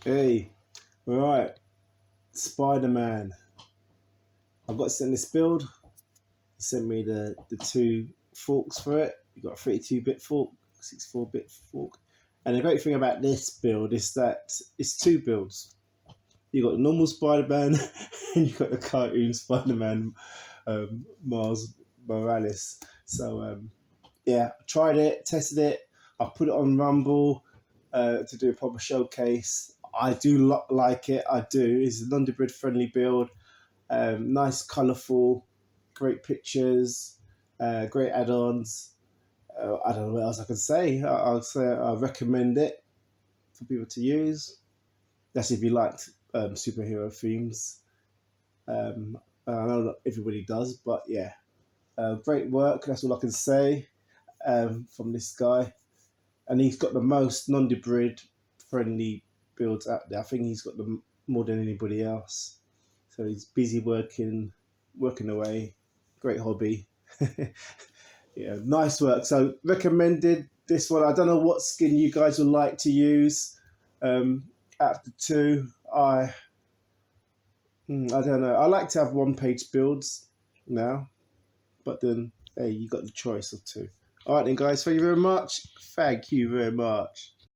Hey, all right, Spiderman. I've got sent this build. He sent me the two forks for it. You got a 32-bit fork, 64-bit fork, and the great thing about this build is that it's two builds. You got the normal Spider-Man and you got the cartoon Spider-Man, Miles Morales. So yeah, I tried it, tested it. I put it on Rumble to do a proper showcase. I do like it. I do. It's a non-Debrid friendly build. Nice, colourful, great pictures, great add-ons. I don't know what else I can say. I'll say I recommend it for people to use. That's if you liked superhero themes. I know not everybody does, but yeah, great work. That's all I can say from this guy. And he's got the most non-Debrid friendly builds out there. I think he's got them more than anybody else. So he's busy working away. Great hobby. Yeah, nice work. So recommended this one. I don't know what skin you guys would like to use. Out of the two, I don't know. I like to have one-page builds now, but then hey, you got the choice of two. All right then, guys. Thank you very much. Thank you very much.